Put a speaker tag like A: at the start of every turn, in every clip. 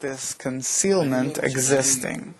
A: this concealment existing.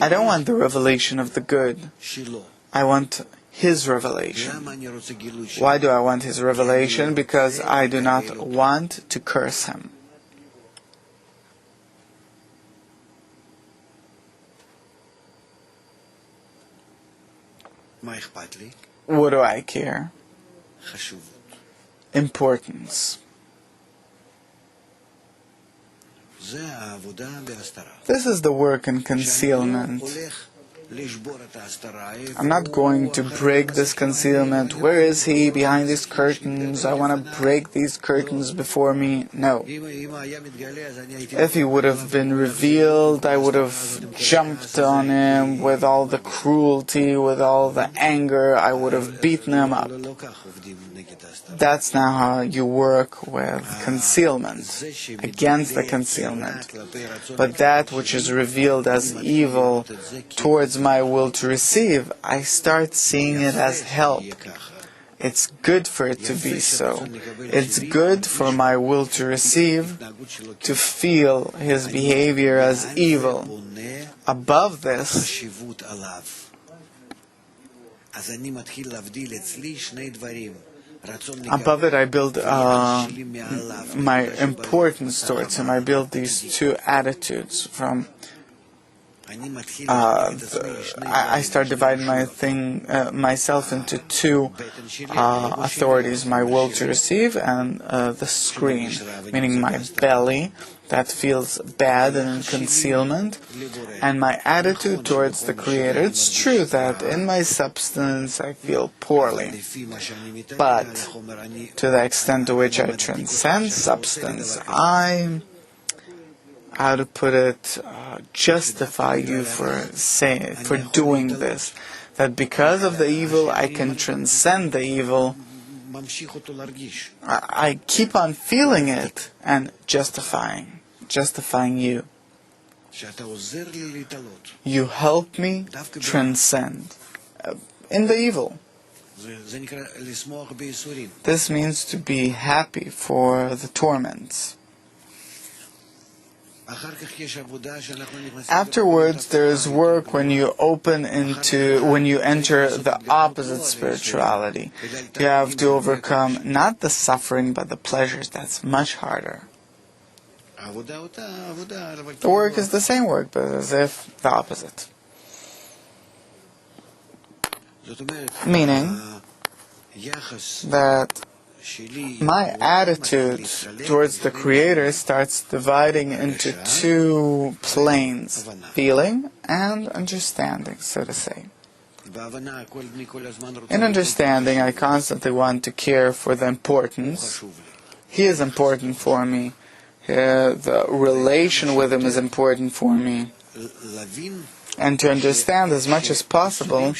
A: I don't want the revelation of the good. I want His revelation. Why do I want His revelation? Because I do not want to curse Him. What do I care? Importance. This is the work in concealment. I'm not going to break this concealment. Where is He? Behind these curtains. I want to break these curtains before me. No. If He would have been revealed, I would have jumped on Him with all the cruelty, with all the anger. I would have beaten Him up. That's not how you work with concealment, against the concealment. But that which is revealed as evil towards my will to receive, I start seeing it as help. It's good for it to be so. It's good for my will to receive to feel his behavior as evil. Above this, above it, I build my importance towards him. I build these two attitudes from. I start dividing myself into two authorities: my will to receive and the screen, meaning my belly that feels bad and in concealment, and my attitude towards the Creator. It's true that in my substance I feel poorly, but to the extent to which I transcend substance, how to put it, justify you for doing this. That because of the evil, I can transcend the evil. I keep on feeling it and justifying you. You help me transcend in the evil. This means to be happy for the torments. Afterwards, there is work when you enter the opposite spirituality. You have to overcome not the suffering but the pleasures. That's much harder. The work is the same work, but as if the opposite. Meaning that my attitude towards the Creator starts dividing into two planes, feeling and understanding, so to say. In understanding, I constantly want to care for the importance. He is important for me. The relation with Him is important for me. And to understand as much as possible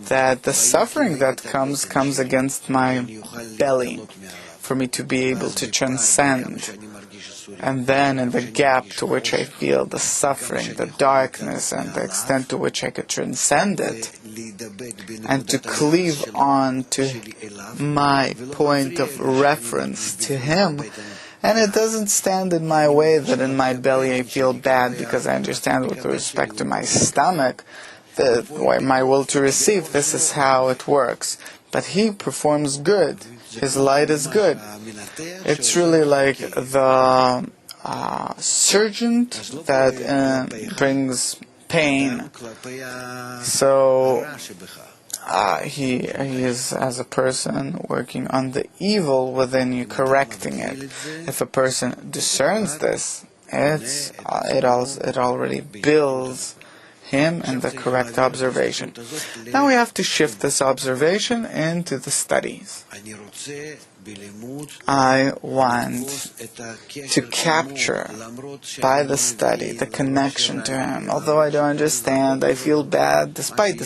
A: that the suffering that comes against my belly, for me to be able to transcend. And then in the gap to which I feel the suffering, the darkness, and the extent to which I could transcend it, and to cleave on to my point of reference, to Him. And it doesn't stand in my way that in my belly I feel bad because I understand with respect to my stomach, my will to receive, this is how it works. But He performs good. His light is good. It's really like the surgeon that brings pain. So he is, as a person, working on the evil within you, correcting it. If a person discerns this, it already builds him in the correct observation. Now we have to shift this observation into the studies. I want to capture by the study the connection to Him. Although I don't understand, I feel bad, despite.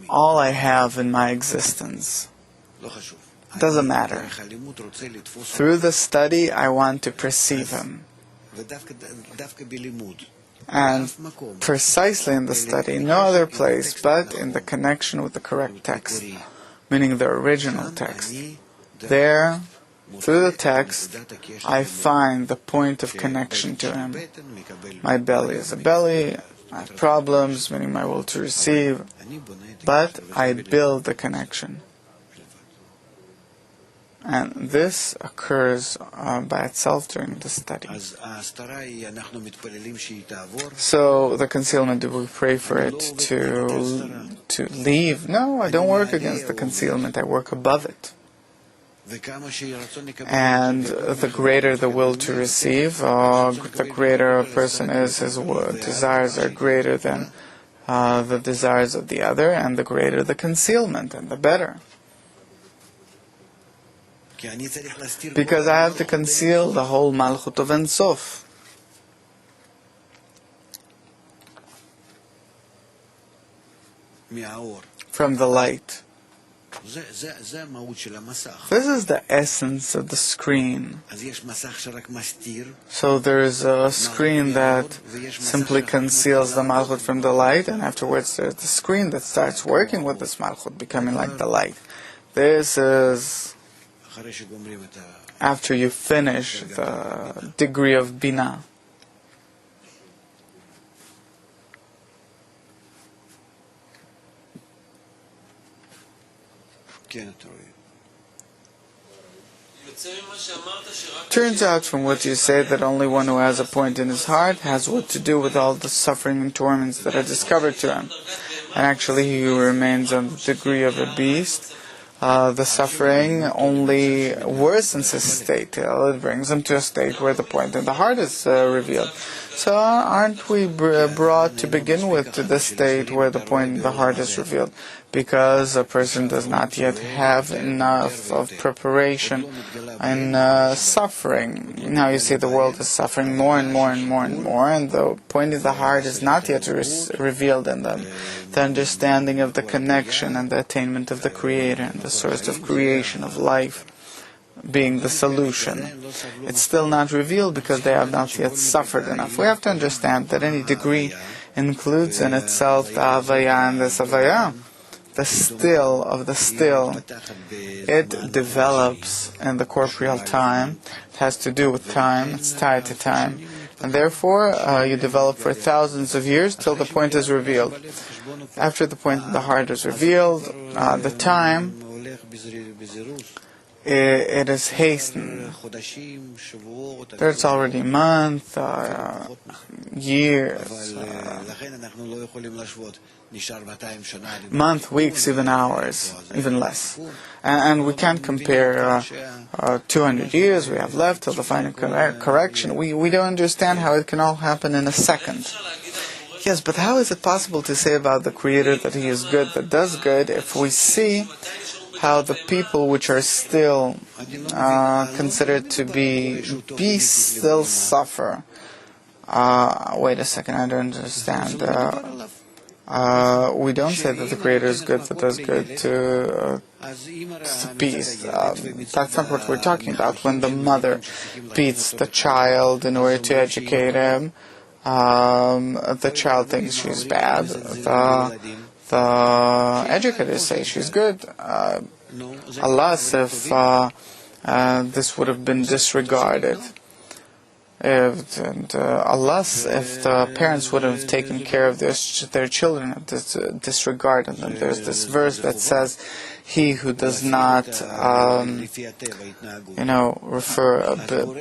A: All I have in my existence. Doesn't matter. Through the study, I want to perceive Him. And precisely in the study, no other place but in the connection with the correct text, meaning the original text. There, Through the text, I find the point of connection to Him. My belly is a belly, I have problems, meaning my will to receive, but I build the connection. And this occurs by itself during the study. So the concealment, do we pray for it to leave? No, I don't work against the concealment, I work above it. And the greater the will to receive, the greater a person is, his desires are greater than the desires of the other, and the greater the concealment, and the better. Because I have to conceal the whole Malchut of Ein Sof. From the light. This is the essence of the screen. So there is a screen that simply conceals the Malchut from the light, and afterwards there's the screen that starts working with this Malchut, becoming like the light. This is after you finish the degree of Bina. Turns out from what you say that only one who has a point in his heart has what to do with all the suffering and torments that are discovered to him. And actually he who remains on the degree of a beast, the suffering only worsens his state. It brings him to a state where the point in the heart is revealed. So aren't we brought to begin with to the state where the point in the heart is revealed? Because a person does not yet have enough of preparation and suffering. Now you see the world is suffering more and more and more and more, and the point in the heart is not yet revealed in them. The understanding of the connection and the attainment of the Creator and the source of creation, of life, being the solution. It's still not revealed because they have not yet suffered enough. We have to understand that any degree includes in itself the Havaya and the Savaya. The still of the still, it develops in the corporeal time. It has to do with time, it's tied to time. And therefore, you develop for thousands of years till the point is revealed. After the point in the heart is revealed, the time, it is hastened. There's already a month, years, month, weeks, even hours, even less. And we can't compare 200 years we have left till the final correction. We don't understand how it can all happen in a second. Yes, but how is it possible to say about the Creator that He is good, that does good, if we see how the people which are still considered to be beasts still suffer? Wait a second, I don't understand. We don't say that the Creator is good that does good to beasts. That's not what we're talking about. When the mother beats the child in order to educate him, the child thinks she's bad. The educators say she's good. Alas, if this would have been disregarded. Alas, if the parents would have taken care of their children, disregarded them. There's this verse that says, "He who does not,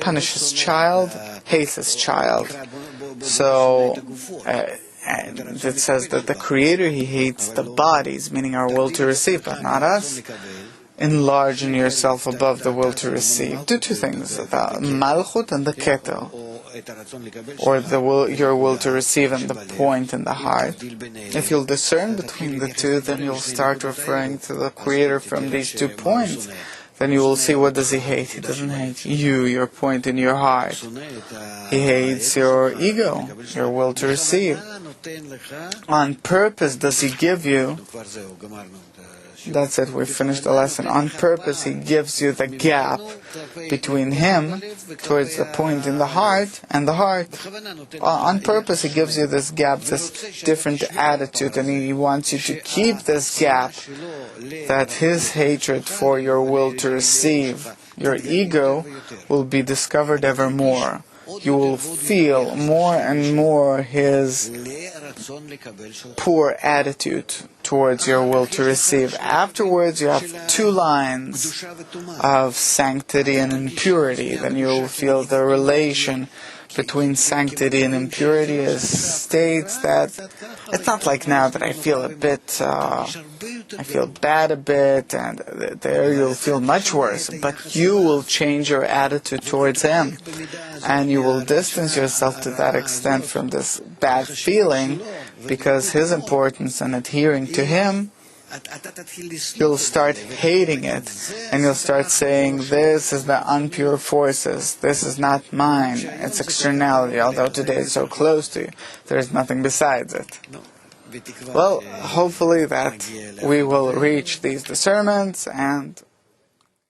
A: punish his child, hates his child." So it says that the Creator, He hates the bodies, meaning our will to receive, but not us. Enlarge in yourself above the will to receive. Do two things, the Malchut and the Keter, or your will to receive and the point in the heart. If you'll discern between the two, then you'll start referring to the Creator from these 2 points. Then you will see, what does He hate? He doesn't hate you, your point in your heart. He hates your ego, your will to receive. On purpose does He give you, that's it, we finished the lesson. On purpose He gives you the gap between Him towards the point in the heart and the heart. On purpose He gives you this gap, this different attitude, and He wants you to keep this gap, that His hatred for your will to receive your ego will be discovered ever more. You will feel more and more his poor attitude towards your will to receive. Afterwards, you have two lines of sanctity and impurity. Then you will feel the relation between sanctity and impurity as states that it's not like now that I feel a bit, I feel bad a bit, and there you'll feel much worse. But you will change your attitude towards him, and you will distance yourself to that extent from this bad feeling, because his importance and adhering to him, you'll start hating it, and you'll start saying, this is the unpure forces, this is not mine, it's externality, although today it's so close to you, there's nothing besides it. Well, hopefully that we will reach these discernments and